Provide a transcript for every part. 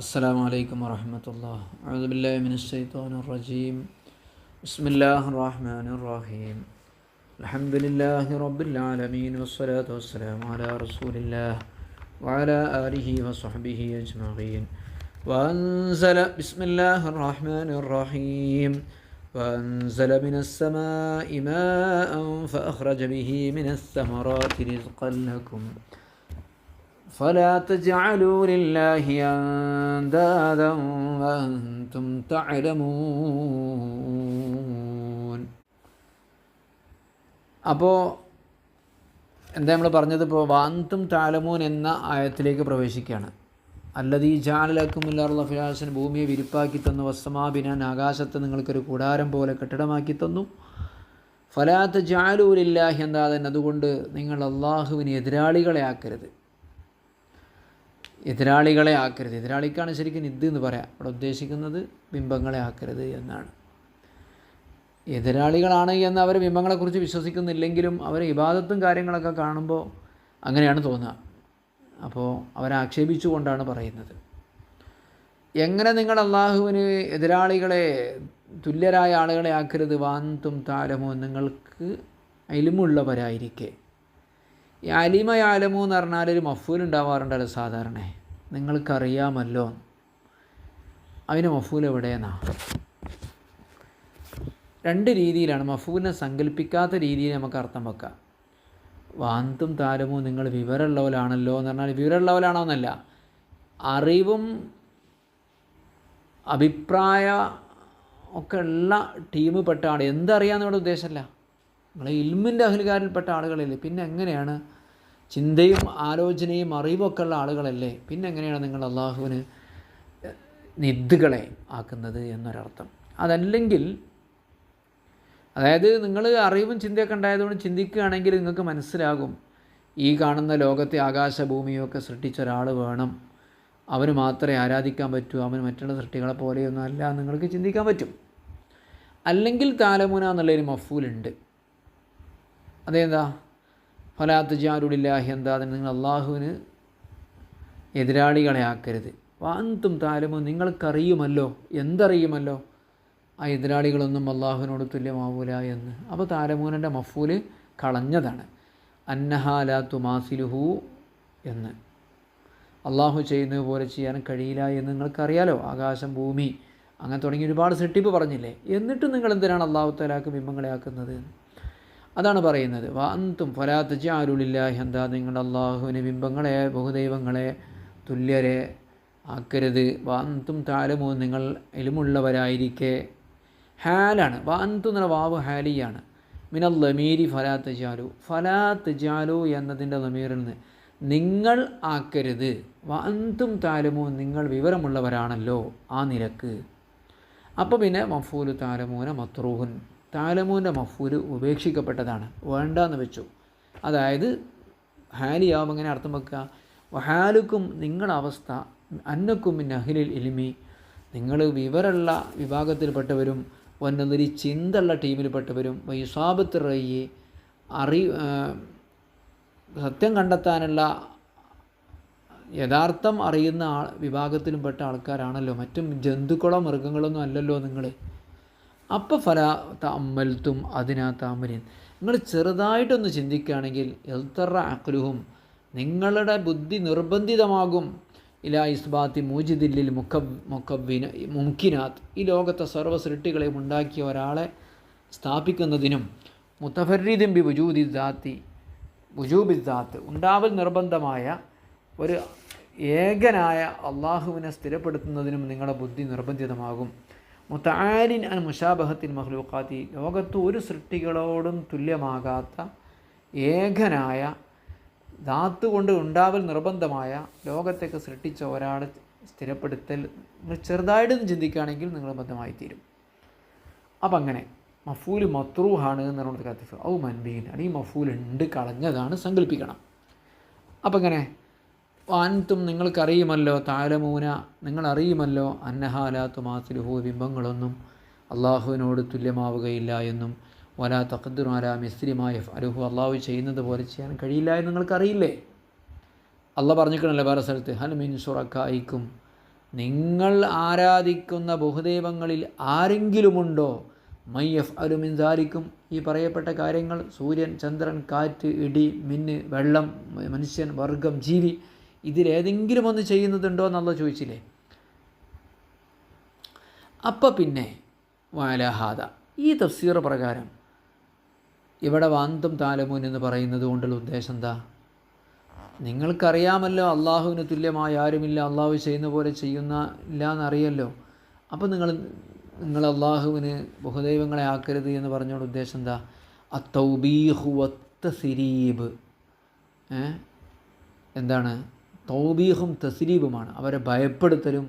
السلام عليكم ورحمة الله. أعوذ بالله من الشيطان الرجيم. بسم الله الرحمن الرحيم. الحمد لله رب العالمين والصلاة والسلام على رسول الله وعلى آله وصحبه أجمعين. وأنزل بسم الله الرحمن الرحيم. وأنزل من السماء ماء فأخرج به من الثمرات رزقا لكم فلا تجعلوا لله أندادا وأنتم تعلمون. അപ്പോൾ എന്താ നമ്മൾ പറഞ്ഞത്? ഇപ്പോൾ വാന്തും താലമൂൻ എന്ന ആയത്തിലേക്ക് പ്രവേശിക്കുകയാണ്. അല്ലദീ ജഅല ലക്കുമുൽ അർള ഫിറാശൻ, ഭൂമിയെ വിരിപ്പാക്കി തന്നു, വസ്സമാ ബിനാൻ, ആകാശത്തെ നിങ്ങൾക്കൊരു കൂടാരം പോലെ കെട്ടിടമാക്കി തന്നു. ഫലാ തജഅലൂ ലില്ലാഹി അൻദാദൻ, അതുകൊണ്ട് നിങ്ങൾ അള്ളാഹുവിന് എതിരാളികളെ ആക്കരുത്. എതിരാളിക്കാണ് ശരിക്കും നിദ് എന്ന് പറയാം. അവിടെ ഉദ്ദേശിക്കുന്നത് ബിംബങ്ങളെ ആക്കരുത് എന്നാണ്. എതിരാളികളാണ് എന്ന് അവർ ബിംബങ്ങളെക്കുറിച്ച് വിശ്വസിക്കുന്നില്ലെങ്കിലും അവർ ഇബാദത്തും കാര്യങ്ങളൊക്കെ കാണുമ്പോൾ അങ്ങനെയാണ് തോന്നുക. അപ്പോൾ അവരെ ആക്ഷേപിച്ചുകൊണ്ടാണ് പറയുന്നത്. എങ്ങനെ നിങ്ങൾ അള്ളാഹുവിന് എതിരാളികളെ, തുല്യരായ ആളുകളെ ആക്കരുത്? വാന്തും താലമോ, നിങ്ങൾക്ക് ഇൽമുള്ളവരായിരിക്കെ. ഈ അലിമ യാലമു എന്ന് പറഞ്ഞാൽ ഒരു മഫൂൽ ഉണ്ടാവാറുണ്ടല്ലോ സാധാരണ. നിങ്ങൾക്കറിയാമല്ലോ, അതിന് മഫൂൽ എവിടെയെന്നാണ്? രണ്ട് രീതിയിലാണ്. മഫൂലിനെ സങ്കല്പിക്കാത്ത രീതിയിൽ നമുക്ക് അർത്ഥം വെക്കാം. വാന്തും താലമു, നിങ്ങൾ വിവരമുള്ളവരാണല്ലോ എന്ന് പറഞ്ഞാൽ വിവരമുള്ളവരാണോ എന്നല്ല, അറിവും അഭിപ്രായ ഒക്കെ ഉള്ള ടീം പെട്ട ആൾ. എന്തറിയാമെന്നുള്ള ഉദ്ദേശമല്ല, നിങ്ങൾ ഇൽമിൻ്റെ അഹ്ലുകാരിൽപ്പെട്ട ആളുകളില്ലേ, പിന്നെ എങ്ങനെയാണ് ചിന്തയും ആലോചനയും അറിവൊക്കെ ഉള്ള ആളുകളല്ലേ, പിന്നെ എങ്ങനെയാണ് നിങ്ങൾ അള്ളാഹുവിന് നിദ്ദുകളെ ആക്കുന്നത് എന്നൊരർത്ഥം. അതല്ലെങ്കിൽ, അതായത് നിങ്ങൾ അറിവും ചിന്തയൊക്കെ ഉണ്ടായതുകൊണ്ട് ചിന്തിക്കുകയാണെങ്കിൽ നിങ്ങൾക്ക് മനസ്സിലാകും, ഈ കാണുന്ന ലോകത്തെ ആകാശഭൂമിയൊക്കെ സൃഷ്ടിച്ച ഒരാൾ വേണം, അവന് മാത്രമേ ആരാധിക്കാൻ പറ്റൂ, അവന് മറ്റുള്ള സൃഷ്ടികളെ പോലെയൊന്നും അല്ല, നിങ്ങൾക്ക് ചിന്തിക്കാൻ പറ്റും. അല്ലെങ്കിൽ താലമുന എന്നുള്ളൊരു മഫൂലുണ്ട്. അതെന്താ? ഫലാ തജഅലുലില്ലാഹി അൻദാദൻ, നിങ്ങൾ അള്ളാഹുവിന് എതിരാളികളെ ആക്കരുത്. വഅൻതും താലമൂൻ, നിങ്ങൾക്കറിയുമല്ലോ, എന്തറിയുമല്ലോ, ആ എതിരാളികളൊന്നും അള്ളാഹുവിനോട് തുല്യമാവൂല എന്ന്. അപ്പോൾ താലമൂനൻ്റെ മഫൂല് കളഞ്ഞതാണ്. അന്നഹാ ലാ തുമാസിലുഹു എന്ന്, അള്ളാഹു ചെയ്യുന്നത് പോലെ ചെയ്യാൻ കഴിയില്ല എന്ന് നിങ്ങൾക്കറിയാലോ. ആകാശം, ഭൂമി, അങ്ങനെ തുടങ്ങി ഒരുപാട് സൃഷ്ടിപ്പ് പറഞ്ഞില്ലേ, എന്നിട്ടും നിങ്ങൾ എന്തിനാണ് അള്ളാഹു തആലാക്ക് ബിംബങ്ങളെ ആക്കുന്നത്? അതാണ് പറയുന്നത്. വഅൻതും ഫലാ തജഅലൂ ലില്ലാഹി അൻദാദൻ, നിങ്ങൾ അള്ളാഹുവിന് ബിംബങ്ങളെ, ബഹുദൈവങ്ങളെ, തുല്യരെ ആക്കരുത്. വഅൻതും തഅലമൂൻ, നിങ്ങൾ ഇൽമുള്ളവരായിരിക്കെ. ഹാലാണ്. വഅൻതും എന്ന വാവ് ഹാലിയാണ്. മിനൽ ലമീരി ഫലാ തജഅലൂ, ഫലാ തജഅലൂ എന്നതിൻ്റെ ലമീറിൽ നിന്ന് നിങ്ങൾ ആക്കരുത്. വഅൻതും തഅലമൂൻ, നിങ്ങൾ വിവരമുള്ളവരാണല്ലോ, ആ നിലക്ക്. അപ്പോൾ പിന്നെ മഫൂലു തഅലമൂന മത്റൂഹുൻ, താലമൂൻ്റെ മഫൂല് ഉപേക്ഷിക്കപ്പെട്ടതാണ്, വേണ്ടാന്ന് വെച്ചു. അതായത് ഹാലിയാവും. എങ്ങനെ അർത്ഥം വെക്കുക? വഹാലുക്കും, നിങ്ങളുടെ അവസ്ഥ, അന്നക്കും മിൻ അഹ്ലിൽ ഇൽമി, നിങ്ങൾ വിവരമുള്ള വിഭാഗത്തിൽപ്പെട്ടവരും, വന്നൊരു ചിന്തയുള്ള ടീമിൽപ്പെട്ടവരും, വൈസാബത്ത് റയ്യ്, സത്യം കണ്ടെത്താനുള്ള യഥാർത്ഥം അറിയുന്ന വിഭാഗത്തിലും പെട്ട ആൾക്കാരാണല്ലോ, മറ്റും ജന്തുക്കളോ മൃഗങ്ങളൊന്നും അല്ലല്ലോ നിങ്ങൾ. അപ്പോൾ ഫലാ തഅമ്മൽതും അതിനാ താമരീൻ, നിങ്ങൾ ചെറുതായിട്ടൊന്ന് ചിന്തിക്കുകയാണെങ്കിൽ എൽത്തറ അഖ്ലുഹും, നിങ്ങളുടെ ബുദ്ധി നിർബന്ധിതമാകും, ഇലാ ഇസ്ബാത്തി മൂജിദില്ലിൽ മുംകിനാത്ത്, ഈ ലോകത്തെ സർവ്വ സൃഷ്ടികളെയും ഉണ്ടാക്കിയ ഒരാളെ സ്ഥാപിക്കുന്നതിനും, മുതഫർരിദിൻ ബി വുജൂബിദ്ദാത്ത്, ഉണ്ടാവൽ നിർബന്ധമായ ഒരു ഏകനായ അള്ളാഹുവിനെ സ്ഥിരപ്പെടുത്തുന്നതിനും നിങ്ങളുടെ ബുദ്ധി നിർബന്ധിതമാകും. മുതആലിൻ അൻ മുശാബഹത്തിൽ മഖ്ലൂഖാത്തി, ലോകത്ത് ഒരു സൃഷ്ടികളോടും തുല്യമാകാത്ത ഏകനായ, ധാത്ത് കൊണ്ട് ഉണ്ടാവൽ നിർബന്ധമായ ലോകത്തേക്ക് സൃഷ്ടിച്ച ഒരാളെ സ്ഥിരപ്പെടുത്തൽ നിങ്ങൾ ചെറുതായിട്ടൊന്ന് ചിന്തിക്കുകയാണെങ്കിൽ നിങ്ങൾ ബദ്ധമായിത്തീരും. അപ്പം അങ്ങനെ മഫൂല് മത്റൂഹാണ് എന്ന് പറയുന്നത് കത്തിഫ് ഔ മൻബീൻ, അല്ലെങ്കിൽ മഫൂൽ ഉണ്ട്, കളഞ്ഞതാണ് സങ്കല്പിക്കണം. അപ്പം ഇങ്ങനെ വാൻതും, നിങ്ങൾക്കറിയുമല്ലോ, താലമൂന, നിങ്ങളറിയുമല്ലോ, അന്നഹാ ലാ തുമാസിലുഹു, ബിംബങ്ങളൊന്നും അള്ളാഹുവിനോട് തുല്യമാവുകയില്ല എന്നും, വലാ തഖ്ദിറു അലാ മിസ്ലി മാ യഫ്അലുഹു, അള്ളാഹു ചെയ്യുന്നത് പോലെ ചെയ്യാൻ കഴിയില്ല എന്ന് നിങ്ങൾക്കറിയില്ലേ? അള്ളാഹ് പറഞ്ഞിരിക്കണല്ലോ വേറെ സ്ഥലത്ത്, ഹൽ മിൻ ശുറക്കായിക്കും നിങ്ങൾ ആരാധിക്കുന്ന ബഹുദൈവങ്ങളിൽ ആരെങ്കിലുമുണ്ടോ മയ്യഫ് അലുമിൻസാരിക്കും ഈ പറയപ്പെട്ട കാര്യങ്ങൾ, സൂര്യൻ, ചന്ദ്രൻ, കാറ്റ്, ഇടി, മിന്ന്, വെള്ളം, മനുഷ്യൻ, വർഗം, ജീവി, ഇതിലേതെങ്കിലും ഒന്ന് ചെയ്യുന്നതുണ്ടോ എന്നുള്ള ചോദിച്ചില്ലേ. അപ്പം പിന്നെ വാലഹാദ ഈ തഫ്സീർ പ്രകാരം ഇവിടെ വാന്തം താലമൂൻ എന്ന് പറയുന്നത് കൊണ്ടുള്ള ഉദ്ദേശം എന്താ? നിങ്ങൾക്കറിയാമല്ലോ അള്ളാഹുവിന് തുല്യമായ ആരുമില്ല, അള്ളാഹു ചെയ്യുന്ന പോലെ ചെയ്യുന്ന ഇല്ല എന്നറിയല്ലോ. അപ്പോൾ നിങ്ങൾ അള്ളാഹുവിന് ബഹുദൈവങ്ങളെ ആക്കരുത് എന്ന് പറഞ്ഞുകൊണ്ട് ഉദ്ദേശം എന്താ? അത്തൗബീഹു വത്തസിരീബ്. എന്താണ്? തൗബീഹും തസ്രീബുമാണ്, അവരെ ഭയപ്പെടുത്തലും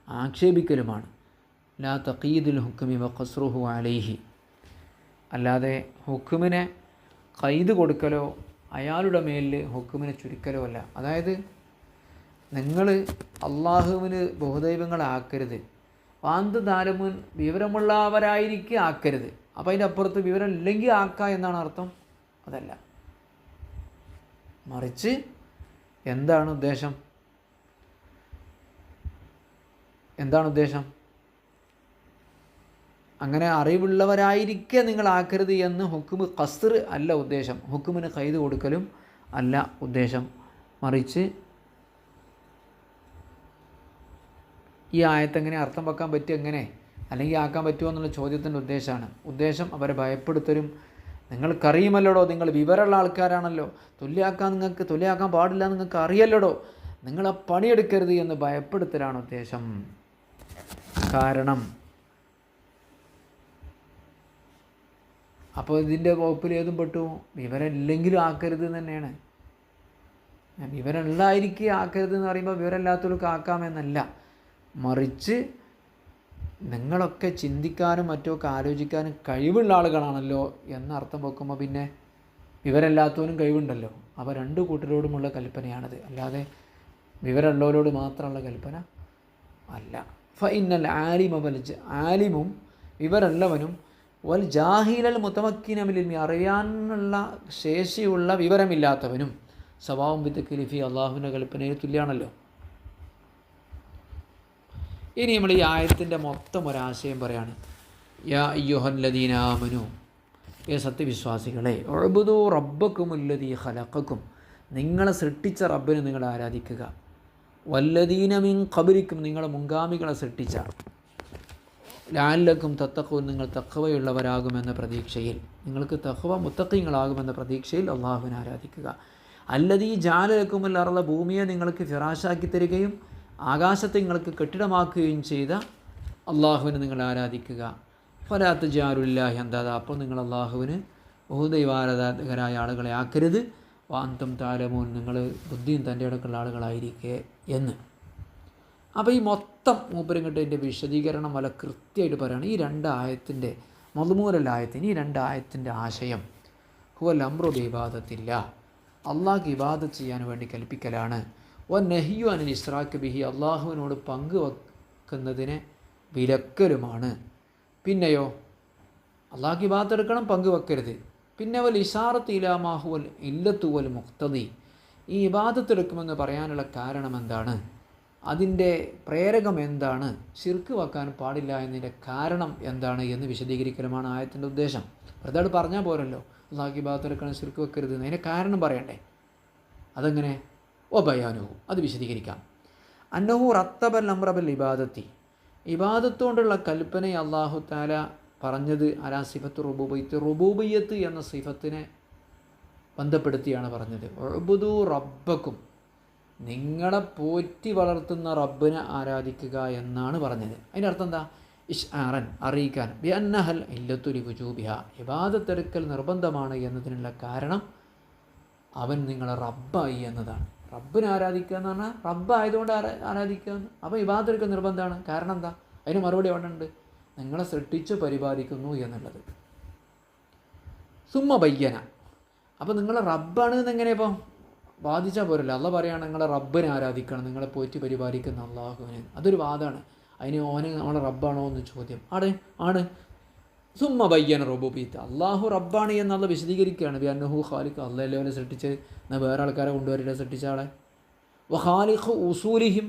ആക്ഷേപിക്കലുമാണ്. ലാ തഖീദുൽ ഹുക്മി വഖസ്റുഹു അലൈഹി, അല്ലാതെ ഹുക്കുമിനെ ഖൈദ് കൊടുക്കലോ അയാളുടെ മേലിൽ ഹുക്കുമിനെ ചുരുക്കലോ അല്ല. അതായത് നിങ്ങൾ അള്ളാഹുവിന് ബഹുദൈവങ്ങളെ ആക്കരുത്, വാന്ത് താലമുൻ വിവരമുള്ളവരായിരിക്കും ആക്കരുത്. അപ്പോൾ അതിൻ്റെ അപ്പുറത്ത് വിവരം ഇല്ലെങ്കിൽ ആക്കുക എന്നാണ് അർത്ഥം? അതല്ല, മറിച്ച് എന്താണ് ഉദ്ദേശം? അങ്ങനെ അറിവുള്ളവരായിരിക്കെ നിങ്ങൾ ആക്കരുത് എന്ന് ഹുക്കുമ് ഖസ്ർ അല്ല ഉദ്ദേശം, ഹുക്കുമിന് ഖൈദ് കൊടുക്കലും അല്ല ഉദ്ദേശം. മറിച്ച് ഈ ആയത്തെങ്ങനെ അർത്ഥം വെക്കാൻ പറ്റും, എങ്ങനെ അല്ലെങ്കിൽ ആക്കാൻ പറ്റുമോ എന്നുള്ള ചോദ്യത്തിൻ്റെ ഉദ്ദേശം അവരെ ഭയപ്പെടുത്തലും. നിങ്ങൾക്കറിയുമല്ലോടോ, നിങ്ങൾ വിവരമുള്ള ആൾക്കാരാണല്ലോ, തുല്യാക്കാൻ പാടില്ല നിങ്ങൾക്ക് അറിയല്ലടോ, നിങ്ങളെ പണിയെടുക്കരുത് എന്ന് ഭയപ്പെടുത്തലാണ് ഉദ്ദേശം. കാരണം അപ്പോൾ ഇതിൻ്റെ വകുപ്പിൽ ഏതും പെട്ടു? വിവരം ഇല്ലെങ്കിലും ആക്കരുത് തന്നെയാണ്. വിവരം ഉള്ളതായിരിക്കും ആക്കരുത് എന്ന് പറയുമ്പോൾ വിവരമില്ലാത്തവർക്ക് ആക്കാമെന്നല്ല, മറിച്ച് നിങ്ങളൊക്കെ ചിന്തിക്കാനും മറ്റൊക്കെ ആലോചിക്കാനും കഴിവുള്ള ആളുകളാണല്ലോ എന്നർത്ഥം വെക്കുമ്പോൾ പിന്നെ വിവരമില്ലാത്തവനും കഴിവുണ്ടല്ലോ. അപ്പോൾ രണ്ട് കൂട്ടരോടുമുള്ള കൽപ്പനയാണത്, അല്ലാതെ വിവരമുള്ളവരോട് മാത്രമുള്ള കൽപ്പന അല്ല. ഫഇന്നൽ ആലിമും വിവരമുള്ളവനും വൽ ജാഹിലൽ മുതമക്കിനമിൽ അറിയാനുള്ള ശേഷിയുള്ള വിവരമില്ലാത്തവനും സവാവും ബിത്തക്കിലിഫി അള്ളാഹുവിൻ്റെ കൽപ്പനയിൽ തുല്യമാണല്ലോ. ഇനി നമ്മൾ ഈ ആയത്തിൻ്റെ മൊത്തം ഒരാശയം പറയാണ്. യാ അയ്യുഹല്ലദീന ആമനു, സത്യവിശ്വാസികളെ, ഉഅ്ബുദൂ റബ്ബക്കുമുല്ലദീ ഖലഖക്കും, നിങ്ങളെ സൃഷ്ടിച്ച റബ്ബിനെ നിങ്ങൾ ആരാധിക്കുക. വല്ലദീന മിൻ ഖബ്ലിക്കും, നിങ്ങളെ മുൻഗാമികളെ സൃഷ്ടിച്ച. ലഅല്ലക്കും തത്തഖൂൻ, നിങ്ങൾ തഖ്വയുള്ളവരാകുമെന്ന പ്രതീക്ഷയിൽ, നിങ്ങൾക്ക് തഖ്വ മുത്തഖീങ്ങളാകുമെന്ന പ്രതീക്ഷയിൽ അള്ളാഹുവിനെ ആരാധിക്കുക. അല്ലദീ ജഅല ലക്കുമുൽ അർള, ഭൂമിയെ നിങ്ങൾക്ക് ഫിറാശാക്കി തരികയും ആകാശത്തെ നിങ്ങൾക്ക് കെട്ടിടമാക്കുകയും ചെയ്ത അള്ളാഹുവിനെ നിങ്ങൾ ആരാധിക്കുക. ഫലാ തജ്അലൂ ലില്ലാഹി അൻദാദ, അപ്പോൾ നിങ്ങൾ അള്ളാഹുവിന് ബഹുദൈവാരാധകരായ ആളുകളെ ആക്കരുത്. വഅൻതും തഅലമൂൻ, നിങ്ങൾ ബുദ്ധിയും തൻ്റെ ഇടക്കുള്ള ആളുകളായിരിക്കെ എന്ന്. അപ്പോൾ ഈ മൊത്തം മൂപ്പരും ഇതിൻ്റെ വിശദീകരണം വളരെ കൃത്യമായിട്ട് പറയുകയാണ്. ഈ രണ്ട് ആയത്തിൻ്റെ മദ്മൂനൽ ആയത്തിൻ്റെ ആശയം ഹുവൽ അംറു ബിഇബാദത്തില്ല, അള്ളാഹ്ക്ക് ഇബാദത്ത് ചെയ്യാൻ വേണ്ടി കൽപ്പിക്കലാണ്. വന്നഹിയു അനിൽ ഇസ്റാക്ക് ബിഹി, അള്ളാഹുവിനോട് പങ്കുവെക്കുന്നതിനെ വിലക്കലുമാണ്. പിന്നെയോ അള്ളാഹ്ക്ക് ഇബാദത്ത് എടുക്കണം, പങ്കുവെക്കരുത്. പിന്നെ വൽ ഇശാറത്ത് ഇലാ മാ ഹുവൽ ഇല്ലത്തു വൽ മുഖ്തദി, ഈ ഇബാദത്ത് എടുക്കുമെന്ന് പറയാനുള്ള കാരണം എന്താണ്, അതിൻ്റെ പ്രേരകം എന്താണ്, ശിർക്ക് വെക്കാൻ പാടില്ല എന്നതിൻ്റെ കാരണം എന്താണ് എന്ന് വിശദീകരിക്കലുമാണ് ആയത്തിൻ്റെ ഉദ്ദേശം. വെറുതെ പറഞ്ഞാൽ പോരല്ലോ അള്ളാഹ്ക്ക് ഇബാദത്ത് എടുക്കണം, ശിർക്ക് വെക്കരുത്, അതിൻ്റെ കാരണം പറയണ്ടേ. അതെങ്ങനെ? ബയാനുഹു, അത് വിശദീകരിക്കാം. അന്നഹു റത്തബൽ അംറബൽ ഇബാദത്തി, ഇബാദത്തുകൊണ്ടുള്ള കൽപ്പനയെ അള്ളാഹു തആല പറഞ്ഞത് അലാ സിഫത്ത് റുബൂബിയ്യത്ത് എന്ന സിഫത്തിനെ ബന്ധപ്പെടുത്തിയാണ് പറഞ്ഞത്. ഉഅ്ബുദൂ റബ്ബക്കും, നിങ്ങളെ പോറ്റി വളർത്തുന്ന റബ്ബിനെ ആരാധിക്കുക എന്നാണ് പറഞ്ഞത്. അതിൻ്റെ അർത്ഥം എന്താ? ഇശ്ആറൻ, അറിയിക്കാൻ, ബിഅന്നഹൽ ഇല്ലത്തു ലിവുജൂബിഹ, ഇബാദത്തെടുക്കൽ നിർബന്ധമാണ് എന്നതിനുള്ള കാരണം അവൻ നിങ്ങളെ റബ്ബായി എന്നതാണ്. റബ്ബിനെ ആരാധിക്കുക എന്ന് പറഞ്ഞാൽ റബ്ബായതുകൊണ്ട് ആരാധിക്കുക എന്ന്. അപ്പോൾ ഇബാദത്തെടുക്കൽ നിർബന്ധമാണ്. കാരണം എന്താ? അതിന് മറുപടി അവിടെ ഉണ്ട്, നിങ്ങളെ സൃഷ്ടിച്ച് പരിപാലിക്കുന്നു എന്നുള്ളത്. സുമ്മ ബയ്യന, അപ്പോൾ നിങ്ങൾ റബ്ബാണ് എന്നെങ്ങനെ ഇപ്പം വാദിച്ചാൽ പോരല്ലോ. അള്ളാഹ് പറയുകയാണ് നിങ്ങളെ റബ്ബിനെ ആരാധിക്കണം, നിങ്ങളെ പോറ്റി പരിപാലിക്കുന്ന അള്ളാഹുവിനെ. അതൊരു വാദമാണ്. അതിന് ഓന് നമ്മളെ റബ്ബാണോ എന്ന് ചോദ്യം. ആണ്. സുമ്മ ബയ്യന റുബൂബിയ്യത്ത്, അള്ളാഹു റബ്ബാണ് എന്നുള്ള വിശദീകരിക്കുകയാണ്. ബിഅന്നഹു ഖാലിഖ്, അള്ളാഹ് അവനെ സൃഷ്ടിച്ച്, എന്നാൽ വേറെ ആൾക്കാരെ കൊണ്ടുവരില്ല സൃഷ്ടിച്ച ആളെ. വ ഖാലിഖ് ഉസൂലിഹിം,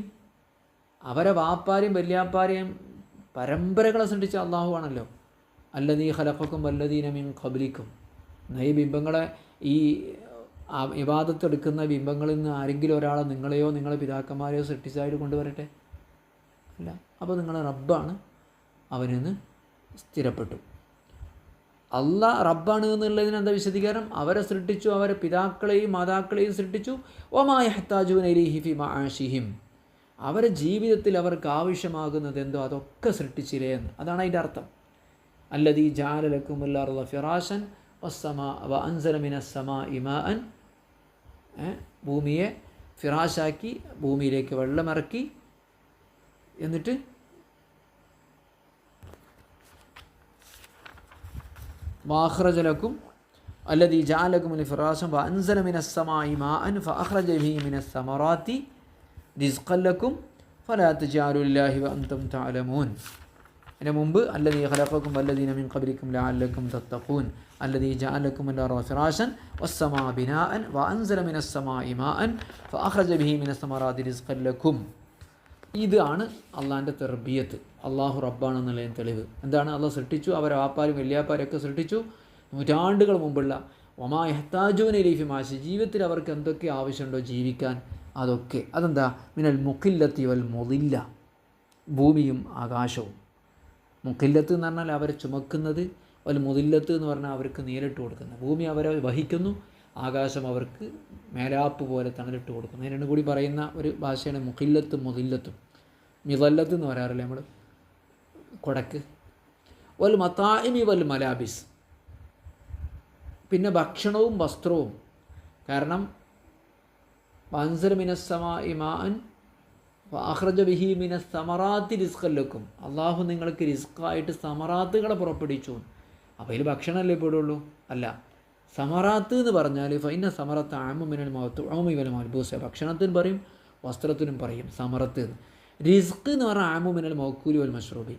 അവരെ വാപ്പാരെയും വല്യാപ്പാരെയും പരമ്പരകളെ സൃഷ്ടിച്ച അള്ളാഹു ആണല്ലോ. അല്ലദീ ഖലഖക്കും വല്ലദീന മിൻ ഖബ്ലിക്കും. ഈ ബിംബങ്ങളെ ഈ ഇബാദത്തെടുക്കുന്ന ബിംബങ്ങളിൽ നിന്ന് ആരെങ്കിലും ഒരാളെ നിങ്ങളെയോ നിങ്ങളെ പിതാക്കന്മാരെയോ സൃഷ്ടിച്ചായിട്ട് കൊണ്ടുവരട്ടെ? അല്ല. അപ്പോൾ നിങ്ങളെ റബ്ബാണ്, അവനിന്ന് സ്ഥിരപ്പെട്ടു. അള്ളാഹ് റബ്ബാണ് എന്നുള്ളതിന് എന്താ വിശദീകരണം? അവരെ സൃഷ്ടിച്ചു, അവരെ പിതാക്കളെയും മാതാക്കളെയും സൃഷ്ടിച്ചു. വമാ യഹ്താജൂന ഇലൈഹി ഫീ മആശിഹിം, അവരെ ജീവിതത്തിൽ അവർക്ക് ആവശ്യമാകുന്നത് എന്തോ അതൊക്കെ സൃഷ്ടിച്ചില്ലേ എന്ന്. അതാണ് അതിൻ്റെ അർത്ഥം. അല്ലദീ ജഅല ലക്കുമുൽ അർള ഫിറാശൻ വസ്സമാ വഅൻസല മിനസ് സമാഇ മാഅൻ, ഭൂമിയെ ഫിറാശാക്കി, ഭൂമിയിലേക്ക് വെള്ളമിറക്കി, എന്നിട്ട് വഅഖ്റജ ലക്കും അല്ലദീ ജഅല ലക്കുമുൽ ഫിറാശൻ വഅൻസല മിനസ് സമാഇ മാഅൻ ഫഅഖ്റജ ബിഹി മിനസ് സമറാത്തി റിസ്ഖൻ ലക്കും ഫലാ തജഅലു ലില്ലാഹി വഅൻതും തഅലമൂൻ. അതിന് മുമ്പ് അല്ലദീ ഖലഖക്കും വല്ലദീന മിൻ ഖബ്ലിക്കും ലഅല്ലക്കും തത്തഖൂൻ അല്ലദീ ജഅല ലക്കുമുൽ അർള ഫിറാശൻ വസ്സമാ ബിനാഅൻ വഅൻസല മിനസ് സമാഇ മാഅൻ ഫഅഖ്റജ ബിഹി മിനസ് സമറാത്തി റിസ്ഖൻ ലക്കും. ഇതാണ് അള്ളാഹിൻ്റെ തർബിയത്ത്. അള്ളാഹു റബ്ബാണെന്നുള്ളതിന് തെളിവ് എന്താണ്? അള്ളാഹ് സൃഷ്ടിച്ചു, അവരെ വാപ്പാരും വല്യാപ്പാരൊക്കെ സൃഷ്ടിച്ചു. നൂറ്റാണ്ടുകൾ മുമ്പുള്ള വമാ യഹ്താജൂന ഇലൈഹി ഫീ മആശി, ജീവിതത്തിൽ അവർക്ക് എന്തൊക്കെ ആവശ്യമുണ്ടോ ജീവിക്കാൻ, അതൊക്കെ. അതെന്താ? മിനൽ മുഖില്ലത്തി വൽ മുദില്ല, ഭൂമിയും ആകാശവും. മുഖില്ലത്ത് എന്ന് പറഞ്ഞാൽ അവരെ ചുമക്കുന്നത്, വൽ മുദില്ലത്ത് എന്ന് പറഞ്ഞാൽ അവർക്ക് നേരിട്ട് കൊടുക്കുന്നത്. ഭൂമി അവരെ വഹിക്കുന്നു, ആകാശം അവർക്ക് മേലാപ്പ് പോലെ തണലിട്ട് കൊടുക്കുന്നു. അതിനു കൂടി പറയുന്ന ഒരു ഭാഷയാണ് മുഖില്ലത്തും മുദില്ലത്തും. മിദല്ലത്ത് എന്ന് പറയാറില്ലേ നമ്മൾ, കൊടക്ക്. വൽ മതാഇമി വൽ മലാബിസ്, പിന്നെ ഭക്ഷണവും വസ്ത്രവും. കാരണം വഅൻസല മിനസ് സമാഇ മാഅൻ വഅഖ്റജ ബിഹി മിനസ് സമറാത്തി റിസ്ഖൻ ലക്കും, അള്ളാഹു നിങ്ങൾക്ക് റിസ്ക്കായിട്ട് സമറാത്തുകളെ പുറപ്പെടുവിച്ചു. അപ്പോൾ അതിൽ ഭക്ഷണമല്ലേ പെടുള്ളൂ? അല്ല. സമറാത്ത് എന്ന് പറഞ്ഞാൽ ഫൈന സമറത്ത് ആമു മിനൽ മൗതുഉമി വൽ മൽബൂസ്, ഭക്ഷണത്തിനും പറയും വസ്ത്രത്തിനും പറയും സമറത്ത്. റിസ്ക് എന്ന് പറഞ്ഞാൽ ആമു മിനൽ മൗക്കൂലി വൽ മഷ്റൂബി,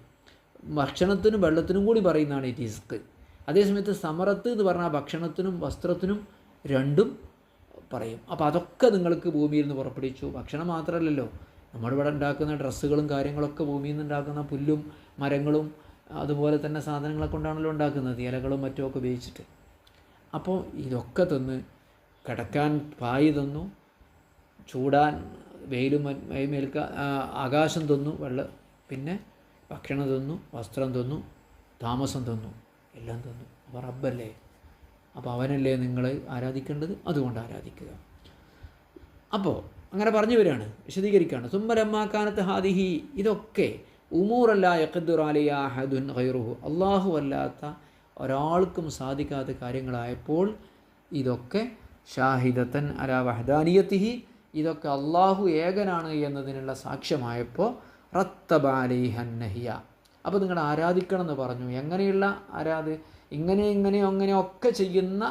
ഭക്ഷണത്തിനും വെള്ളത്തിനും കൂടി പറയുന്നതാണ് ഈ റിസ്ക്. അതേസമയത്ത് സമറത്ത് എന്ന് പറഞ്ഞാൽ ഭക്ഷണത്തിനും വസ്ത്രത്തിനും രണ്ടും പറയും. അപ്പോൾ അതൊക്കെ നിങ്ങൾക്ക് ഭൂമിയിൽ നിന്ന് പുറപ്പെടുവിച്ചു. ഭക്ഷണം മാത്രമല്ലല്ലോ, നമ്മളിവിടെ ഉണ്ടാക്കുന്ന ഡ്രസ്സുകളും കാര്യങ്ങളൊക്കെ ഭൂമിയിൽ നിന്ന് ഉണ്ടാക്കുന്ന പുല്ലും മരങ്ങളും അതുപോലെ തന്നെ സാധനങ്ങളെ കൊണ്ടാണല്ലോ ഉണ്ടാക്കുന്നത്, ഇലകളും മറ്റുമൊക്കെ ഉപയോഗിച്ചിട്ട്. അപ്പോൾ ഇതൊക്കെ തന്ന് കിടക്കാൻ പായ് തന്നു, ചൂടാൻ വെയിലും മേൽക്കാൻ ആകാശം തന്നു, പിന്നെ ഭക്ഷണം തന്നു, വസ്ത്രം തന്നു, താമസം തന്നു, എല്ലാം തന്നു. അപ്പോൾ റബ്ബല്ലേ, അപ്പോൾ അവനല്ലേ നിങ്ങൾ ആരാധിക്കേണ്ടത്, അതുകൊണ്ട് ആരാധിക്കുക. അപ്പോൾ അങ്ങനെ പറഞ്ഞു വരികയാണ്, വിശദീകരിക്കുകയാണ്. സുമ്മലമ്മാക്കാനത്ത് ഹാദിഹി, ഇതൊക്കെ ഉമൂറല്ല യഖ്ദിറു അലൈഹി അഹദുൻ ഗൈറുഹു, അല്ലാഹു അല്ലാത്ത ഒരാൾക്കും സാധിക്കാത്ത കാര്യങ്ങളായപ്പോൾ ഇതൊക്കെ ഷാഹിദത്തൻ അലാ വഹദാനിയത്തിഹി, ഇതൊക്കെ അള്ളാഹു ഏകനാണ് എന്നതിനുള്ള സാക്ഷ്യമായപ്പോൾ റത്തബ അലൈഹൻ നഹിയ, അപ്പോൾ നിങ്ങൾ ആരാധിക്കണം എന്ന് പറഞ്ഞു. എങ്ങനെയുള്ള ഇങ്ങനെയൊക്കെ ചെയ്യുന്ന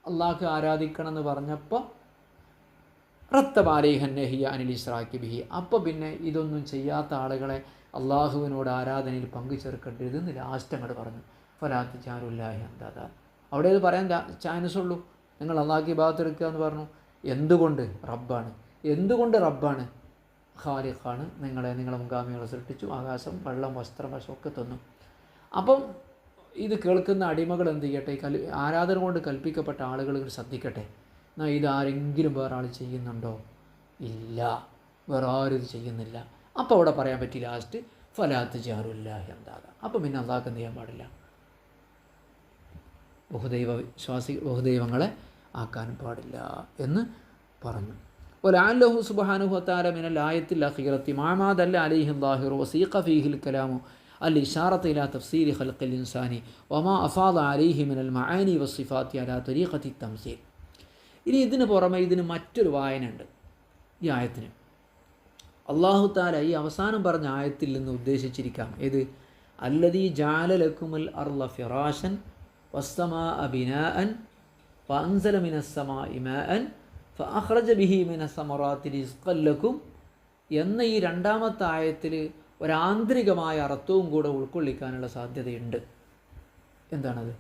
അള്ളാഹു ആരാധിക്കണം എന്ന് പറഞ്ഞപ്പോൾ റത്തബ അലൈഹൻ നഹിയ അനിൽ ഇശ്റാക്കി ബിഹി, അപ്പോൾ പിന്നെ ഇതൊന്നും ചെയ്യാത്ത ആളുകളെ അള്ളാഹുവിനോട് ആരാധനയിൽ പങ്കുചേർക്കരുതെന്ന് ലാസ്റ്റ് അങ്ങോട്ട് പറഞ്ഞു. ഫലാത്ത് ചാരുല്ലാഹി അന്താദ, അവിടെ ഇത് പറയാൻ ചാൻസ് ഉള്ളൂ. നിങ്ങൾ അള്ളാഹ്ക്ക് ഇബാദത്ത് എടുക്കുക എന്ന് പറഞ്ഞു. എന്തുകൊണ്ട്? റബ്ബാണ്. എന്തുകൊണ്ട് റബ്ബാണ്? ഖാലിഖാണ്. നിങ്ങളെ മുൻഗാമികളെ സൃഷ്ടിച്ചു, ആകാശം, വെള്ളം, വസ്ത്രം, ഒക്കെ തന്നു. അപ്പം ഇത് കേൾക്കുന്ന അടിമകൾ എന്ത് ചെയ്യട്ടെ? ആരാധന കൊണ്ട് കൽപ്പിക്കപ്പെട്ട ആളുകൾ ശ്രദ്ധിക്കട്ടെ. എന്നാൽ ഇതാരെങ്കിലും വേറെ ആൾ ചെയ്യുന്നുണ്ടോ? ഇല്ല, വേറെ ആരും ഇത് ചെയ്യുന്നില്ല. അപ്പോൾ അവിടെ പറയാൻ പറ്റി ലാസ്റ്റ് ഫലാത്ത് ജാറുല്ലാഹി അന്താദ, അപ്പോൾ പിന്നെ അള്ളാഹ്ക്ക് എന്ത് ചെയ്യാൻ പാടില്ല? ബഹുദൈവങ്ങളെ ആക്കാൻ പാടില്ല എന്ന് പറഞ്ഞു. വലഅല്ലഹു സുബ്ഹാനഹു വതആല മിനൽ ആയത്തിൽ അഖീറത്തി മാ ദല്ല അലൈഹി അല്ലാഹു വസീഖ ഫീഹിൽ കലാമു അൽ ഇശാറത്ത് ഇലാ തഫ്സീരി ഖൽഖിൽ ഇൻസാനി വമാ അഫാദ അലൈഹി മിനൽ മആനി വസ്സിഫാത്തി അലാ തരീഖത്തി തംസീൽ. ഇനി ഇതിന് പുറമെ ഇതിന് മറ്റൊരു വായനയുണ്ട് ഈ ആയത്തിന്. അല്ലാഹു തആല ഈ അവസാനം പറഞ്ഞ ആയത്തിൽ നിന്ന് ഉദ്ദേശിച്ചിരിക്കാം ഏത്? അല്ലദീ ജഅല ലക്കുമുൽ അർള ഫിറാശൻ വസ്സമാഅ ബിനാഅൻ വഅൻസല മിനസ് സമാഇ മാഅൻ ഫഅഖ്റജ ബിഹി മിനസ് സമറാത്തി റിസ്ഖൻ ലക്കും എന്ന ഈ രണ്ടാമത്തെ ആയത്തിൽ ഒരാന്തരികമായ അർത്ഥവും കൂടെ ഉൾക്കൊള്ളിക്കാനുള്ള സാധ്യതയുണ്ട്. എന്താണത്?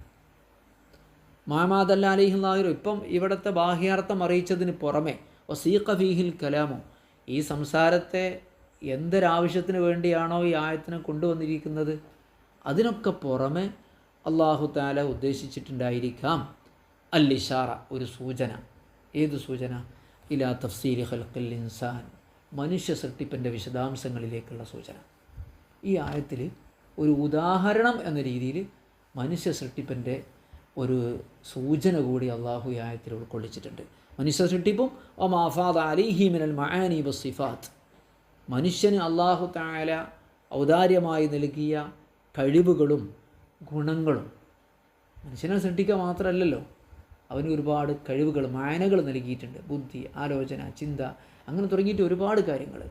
മുഹമ്മദ് അലൈഹില്ലാഹിറു ഇപ്പം ഇവിടുത്തെ ബാഹ്യാർത്ഥം അറിയിച്ചതിന് പുറമെ വസീഖ ഫീഹിൽ കലാമു, ഈ സംസാരത്തെ എന്തൊരാവശ്യത്തിന് വേണ്ടിയാണോ ഈ ആയത്തിനെ കൊണ്ടുവന്നിരിക്കുന്നത് അതിനൊക്കെ പുറമെ അള്ളാഹു തആല ഉദ്ദേശിച്ചിട്ടുണ്ടായിരിക്കാം അൽ-ഇഷാറ, ഒരു സൂചന. ഏത് സൂചന? ഇലാ തഫ്സീലി ഖൽഖിൽ ഇൻസാൻ, മനുഷ്യ സൃഷ്ടിപ്പിൻ്റെ വിശദാംശങ്ങളിലേക്കുള്ള സൂചന. ഈ ആയത്തിൽ ഒരു ഉദാഹരണം എന്ന രീതിയിൽ മനുഷ്യ സൃഷ്ടിപ്പിൻ്റെ ഒരു സൂചന കൂടി അള്ളാഹു ഈ ആയത്തിൽ ഉൾക്കൊള്ളിച്ചിട്ടുണ്ട്. മനുഷ്യ സൃഷ്ടിപ്പും വമാഫാദ അലൈഹി മിനൽ മആനി വസ്സിഫാത്ത്, മനുഷ്യന് അള്ളാഹു തആല ഔദാര്യമായി നൽകിയ കഴിവുകളും ഗുണങ്ങളും. മനുഷ്യനെ സൃഷ്ടിക്കുക മാത്രമല്ലല്ലോ, അവന് ഒരുപാട് കഴിവുകൾ, മായനകൾ നൽകിയിട്ടുണ്ട്. ബുദ്ധി, ആലോചന, ചിന്ത, അങ്ങനെ തുടങ്ങിയിട്ട് ഒരുപാട് കാര്യങ്ങൾ.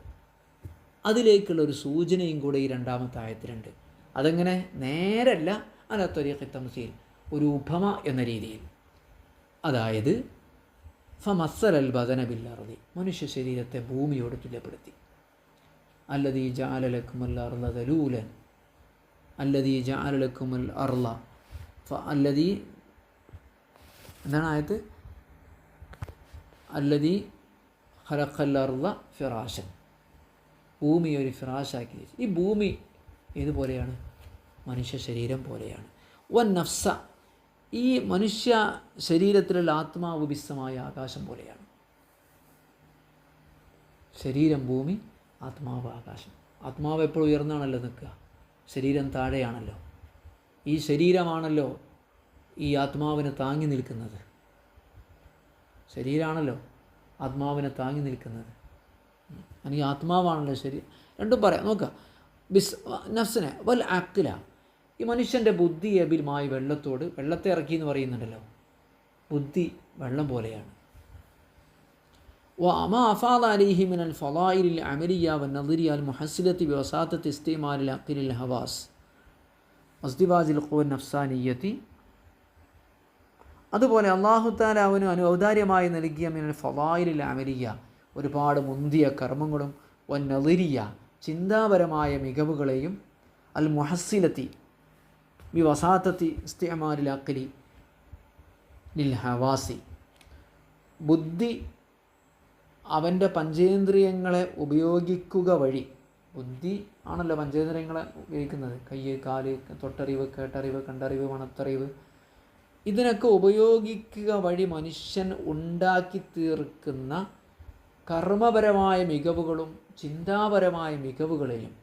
അതിലേക്കുള്ള ഒരു സൂചനയും കൂടെ ഈ രണ്ടാമത്തെ ആയത്തിലുണ്ട്. അതെങ്ങനെ? നേരല്ല, അലാ ത്വരീഖി തംസീൽ, ഒരു ഉപമ എന്ന രീതിയിൽ. അതായത് ഫമസ്സലൽ ബദന ബിൽ അർളി, മനുഷ്യ ശരീരത്തെ ഭൂമിയോട് തുല്യപ്പെടുത്തി. അല്ലദീ ജഅല ലക്കുമുൽ അർള ദലൂലൻ, അല്ലദീ ജഅല ലക്കുമുൽ അർള അല്ലദീ, എന്താണ് ആയത്? അല്ലദീ ഖലഖൽ അർള ഫിറാശൻ, ഭൂമി ഒരു ഫിറാശാക്കി വെച്ചു. ഈ ഭൂമി ഏതുപോലെയാണ്? മനുഷ്യ ശരീരം പോലെയാണ്. വൻ നഫ്സ, ഈ മനുഷ്യ ശരീരത്തിലുള്ള ആത്മാവ് വിസ്സമായ ആകാശം പോലെയാണ്. ശരീരം ഭൂമി, ആത്മാവ് ആകാശം. ആത്മാവ് എപ്പോഴും ഉയർന്നാണല്ലോ നിൽക്കുക, ശരീരം താഴെയാണല്ലോ. ഈ ശരീരമാണല്ലോ ഈ ആത്മാവിനെ താങ്ങി നിൽക്കുന്നത്. ശരീരമാണല്ലോ ആത്മാവിനെ താങ്ങി നിൽക്കുന്നത്. അല്ലെങ്കിൽ ആത്മാവാണല്ലോ ശരി, രണ്ടും പറയാം. നോക്കുക, നഫ്സിനെ വൽ അഖ്ല, ഈ മനുഷ്യൻ്റെ ബുദ്ധി എബിൽമായി വെള്ളത്തോട്, വെള്ളത്തെ ഇറക്കി എന്ന് പറയുന്നുണ്ടല്ലോ, ബുദ്ധി വെള്ളം പോലെയാണ്. വമാ അഫാദ അലൈഹി മിനൽ ഫളായിലിൽ അമലിയ വന്നദിരിയ അൽ മുഹസ്സിലത്തി ബിവസാത്തത്തി ഇസ്തിമാലിൽ അഖ്ലിൽ ഹവാസ് വസ്തിവാജിൽ ഖുവ നഫ്സാനിയത്തി, അതുപോലെ അല്ലാഹു തആല അവന് ഔദാര്യമായി നൽകിയ മിനൽ ഫളായിലിൽ അമലിയ, ഒരുപാട് മുന്തിയ കർമ്മങ്ങളും, വന്നദിരിയ ചിന്താപരമായ മികവുകളെയും, അൽ മുഹസ്സിലത്തി ബി വസാത്തത്തി ഇസ്തിമാലിൽ അഖ്ലി ലിൽ ഹവാസി, ബുദ്ധി അവൻ്റെ പഞ്ചേന്ദ്രിയങ്ങളെ ഉപയോഗിക്കുക വഴി, ബുദ്ധി ആണല്ലോ പഞ്ചേന്ദ്രിയങ്ങളെ ഉപയോഗിക്കുന്നത്, കൈ, കാല്, തൊട്ടറിവ്, കേട്ടറിവ്, കണ്ടറിവ്, മണത്തറിവ്, ഇതിനൊക്കെ ഉപയോഗിക്കുക വഴി മനുഷ്യൻ ഉണ്ടാക്കി തീർക്കുന്ന കർമ്മപരമായ മികവുകളും ചിന്താപരമായ മികവുകളെയും.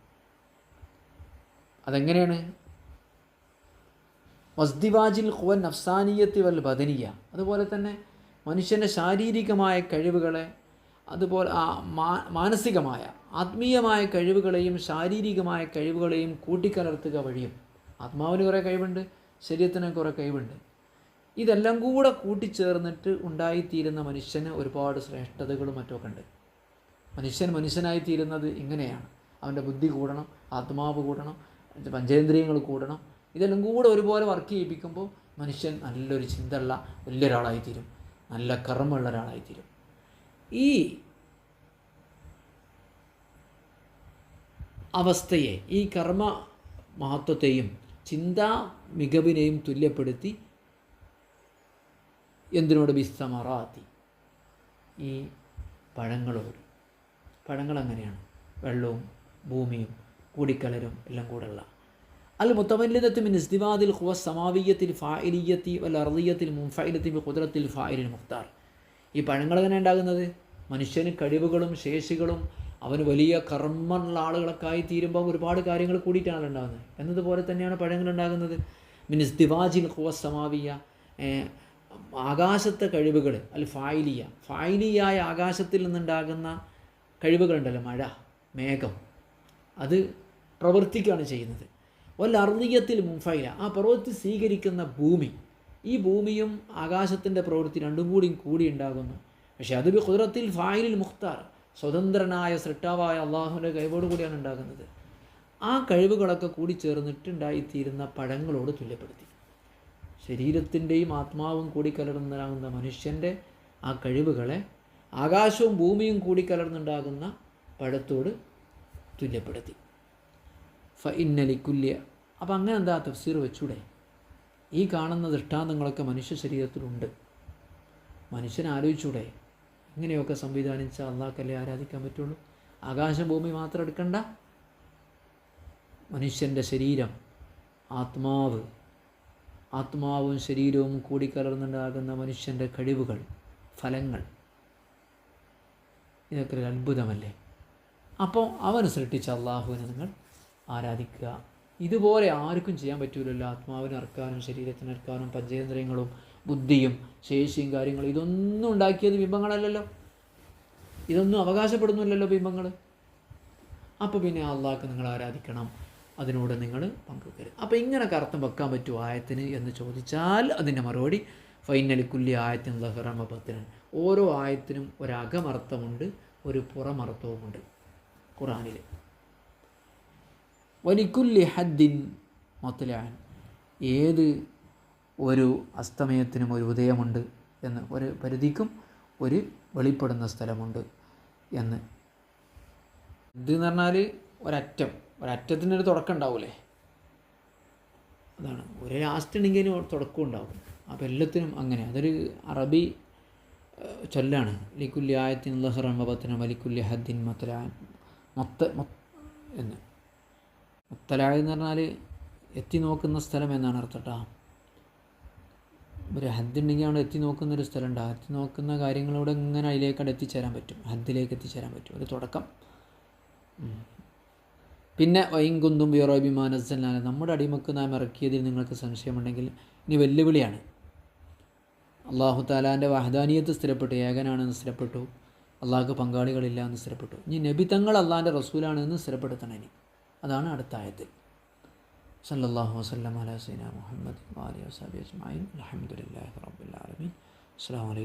അതെങ്ങനെയാണ്? വസ്ദിവാജിൽ ഖുവ നഫ്സാനിയത്തി വൽ ബദനിയ, അതുപോലെ തന്നെ മനുഷ്യൻ്റെ ശാരീരികമായ കഴിവുകളെ, അതുപോലെ മാനസികമായ ആത്മീയമായ കഴിവുകളെയും ശാരീരികമായ കഴിവുകളെയും കൂട്ടിക്കലർത്തുക വഴിയും. ആത്മാവിന് കുറേ കഴിവുണ്ട്, ശരീരത്തിന് കുറേ കഴിവുണ്ട്. ഇതെല്ലാം കൂടെ കൂട്ടിച്ചേർന്നിട്ട് ഉണ്ടായിത്തീരുന്ന മനുഷ്യന് ഒരുപാട് ശ്രേഷ്ഠതകളും മറ്റൊക്കെ ഉണ്ട്. മനുഷ്യൻ മനുഷ്യനായിത്തീരുന്നത് ഇങ്ങനെയാണ്. അവൻ്റെ ബുദ്ധി കൂടണം, ആത്മാവ് കൂടണം, പഞ്ചേന്ദ്രിയങ്ങൾ കൂടണം. ഇതെല്ലാം കൂടെ ഒരുപോലെ വർക്ക് ചെയ്യിപ്പിക്കുമ്പോൾ മനുഷ്യൻ നല്ലൊരു ചിന്തയുള്ള വലിയൊരാളായിത്തീരും, നല്ല കർമ്മമുള്ള ഒരാളായിത്തീരും. ഈ അവസ്ഥയെ, ഈ കർമ്മ മഹത്വത്തെയും ചിന്താ മികവിനെയും തുല്യപ്പെടുത്തി എന്തിനോട്? ബിസ്സമറാത്തി, ഈ പഴങ്ങളോട്. പഴങ്ങൾ അങ്ങനെയാണ്, വെള്ളവും ഭൂമിയും കൂടിക്കലരും എല്ലാം കൂടെയുള്ള. അൽ മുത്തവല്ലിദത്തു മിൻ ഇസ്തിവാദിൽ ഖുവ സമാവിയ്യത്തിൽ ഫാഇലിയ്യത്തി വൽ അർദിയ്യത്തിൽ മുൻഫഇലത്തി ബി ഖുദ്റത്തിൽ ഫാഇലിൽ മുഖ്താർ. ഈ പഴങ്ങൾ എങ്ങനെ ഉണ്ടാകുന്നത്? മനുഷ്യന് കഴിവുകളും ശേഷികളും അവന് വലിയ കർമ്മമുള്ള ആളുകളൊക്കെ ആയി തീരുമ്പോൾ ഒരുപാട് കാര്യങ്ങൾ കൂടിയിട്ടാണ് ഉണ്ടാകുന്നത്. എന്നതുപോലെ തന്നെയാണ് പഴങ്ങൾ ഉണ്ടാകുന്നത്. മിൻ ഇസ്തിവാജിൽ ഖുവ സമാവിയ, ആകാശത്തെ കഴിവുകൾ, അൽ ഫായിലിയ, ഫായിലിയായ ആകാശത്തിൽ നിന്നുണ്ടാകുന്ന കഴിവുകളുണ്ടല്ലോ, മഴ, മേഘം, അത് പ്രവർത്തിക്കുകയാണ് ചെയ്യുന്നത്. വല്ല അർദിയത്തിൽ മുൻഫൈല, ആ പ്രവൃത്തി സ്വീകരിക്കുന്ന ഭൂമി, ഈ ഭൂമിയും ആകാശത്തിൻ്റെ പ്രവൃത്തി രണ്ടും കൂടി ഉണ്ടാകുന്നു. പക്ഷേ അത് ബി ഖുദ്റത്തിൽ ഫായിലിൽ മുഖ്താർ, സ്വതന്ത്രനായ സൃഷ്ടാവായ അള്ളാഹുവിൻ്റെ കഴിവോട് കൂടിയാണ് ഉണ്ടാകുന്നത്. ആ കഴിവുകളൊക്കെ കൂടി ചേർന്നിട്ടുണ്ടായിത്തീരുന്ന പഴങ്ങളോട് തുല്യപ്പെടുത്തി. ശരീരത്തിൻ്റെയും ആത്മാവും കൂടിക്കലർന്നുണ്ടാകുന്ന മനുഷ്യൻ്റെ ആ കഴിവുകളെ ആകാശവും ഭൂമിയും കൂടിക്കലർന്നുണ്ടാകുന്ന പഴത്തോട് തുല്യപ്പെടുത്തി. ഇന്നലിക്കുല്യ, അപ്പം അങ്ങനെ എന്താ തഫ്സീർ വെച്ചൂടെ? ഈ കാണുന്ന ദൃഷ്ടാന്തങ്ങളൊക്കെ മനുഷ്യ ശരീരത്തിലുണ്ട്. മനുഷ്യൻ ആലോചിച്ചൂടെ? ഇങ്ങനെയൊക്കെ സംവിധാനിച്ചാൽ അള്ളാഹ്ക്കല്ലേ ആരാധിക്കാൻ പറ്റുള്ളൂ. ആകാശഭൂമി മാത്രം എടുക്കണ്ട, മനുഷ്യൻ്റെ ശരീരം, ആത്മാവും ശരീരവും കൂടിക്കലർന്നുണ്ടാകുന്ന മനുഷ്യൻ്റെ കഴിവുകൾ, ഫലങ്ങൾ, ഇതൊക്കെ ഒരു അത്ഭുതമല്ലേ? അപ്പോൾ അവൻ സൃഷ്ടിച്ച അള്ളാഹുവിനെ നിങ്ങൾ ആരാധിക്കുക. ഇതുപോലെ ആർക്കും ചെയ്യാൻ പറ്റൂലല്ലോ. ആത്മാവിനെ ഇറക്കാനും ശരീരത്തിന് ഇറക്കാനും പഞ്ചേന്ദ്രിയങ്ങളും ബുദ്ധിയും ശേഷിയും കാര്യങ്ങളും ഇതൊന്നും ഉണ്ടാക്കിയത് ബിംബങ്ങളല്ലല്ലോ, ഇതൊന്നും അവകാശപ്പെടുന്നില്ലല്ലോ ബിംബങ്ങൾ. അപ്പോൾ പിന്നെ അള്ളാഹ്ക്ക് നിങ്ങൾ ആരാധിക്കണം, അതിനോട് നിങ്ങൾ പങ്കുവെക്കരുത്. അപ്പോൾ ഇങ്ങനെയൊക്കെ അർത്ഥം വെക്കാൻ പറ്റുമോ ആയത്തിന് എന്ന് ചോദിച്ചാൽ അതിൻ്റെ മറുപടി ഫൈനലിക്കുല്ലി ആയത്തിന് ലഹറമ ബത്തിനൻ. ഓരോ ആയത്തിനും ഒരകമർത്ഥമുണ്ട്, ഒരു പുറമർത്ഥവുമുണ്ട് ഖുർആനിൽ. വലിക്കുല്ലി ഹദ്ദിൻ മത്ലഅൻ, ഏത് ഒരു അസ്തമയത്തിനും ഒരു ഉദയമുണ്ട് എന്ന്, ഒരു പരിധിക്കും ഒരു വെളിപ്പെടുന്ന സ്ഥലമുണ്ട് എന്ന്. ഇതെന്ന് പറഞ്ഞാൽ ഒരറ്റത്തിനൊരു തുടക്കം ഉണ്ടാവില്ലേ, അതാണ്. ഒരേ ലാസ്റ്റ് ഉണ്ടെങ്കിൽ തുടക്കം ഉണ്ടാവും. അപ്പോൾ എല്ലാത്തിനും അങ്ങനെ, അതൊരു അറബി ചൊല്ലാണ്. ലിക്കുല്ലി ആയത്തിൻ ലഹറൻ വബത്തിനും വലിക്കുല്ലി ഹദ്ദിൻ മത്ലഅൻ എന്ന്. മുത്തലാ എന്ന് പറഞ്ഞാൽ എത്തി നോക്കുന്ന സ്ഥലം എന്നാണ് അർത്ഥം കേട്ടോ. ഒരു ഹദ്ദുണ്ടെങ്കിൽ അവിടെ എത്തി നോക്കുന്നൊരു സ്ഥലം ഉണ്ട്. എത്തി നോക്കുന്ന കാര്യങ്ങളോട് ഇങ്ങനെ അതിലേക്കവിടെ എത്തിച്ചേരാൻ പറ്റും, ഹദ്ദിലേക്ക് എത്തിച്ചേരാൻ പറ്റും, ഒരു തുടക്കം. പിന്നെ വൈകുന്തും ബിറോബിമാനസലാണ്, നമ്മുടെ അടിമക്ക് നാം ഇറക്കിയതിൽ നിങ്ങൾക്ക് സംശയമുണ്ടെങ്കിൽ ഇനി വെല്ലുവിളിയാണ്. അള്ളാഹു താലാൻ്റെ വഹദാനിയത്ത് സ്ഥിരപ്പെട്ടു, ഏകനാണെന്ന് സ്ഥിരപ്പെട്ടു, അള്ളാഹ്ക്ക് പങ്കാളികളില്ല എന്ന് സ്ഥിരപ്പെട്ടു. ഇനി നബി തങ്ങൾ അള്ളാഹിൻ്റെ റസൂലാണ് എന്ന് സ്ഥിരപ്പെടുത്തണം. ഇനി അതാണ് അടുത്ത ആയത്തിൽ. സല്ലല്ലാഹു വസല്ലം അലാ സയ്യിദിനാ മുഹമ്മദ് വ ആലിഹി വസഹ്ബിഹി അജ്മഈൻ. അൽഹംദുലില്ലാഹി റബ്ബിൽ ആലമീൻ. അസ്സലാമു അലൈക്കും.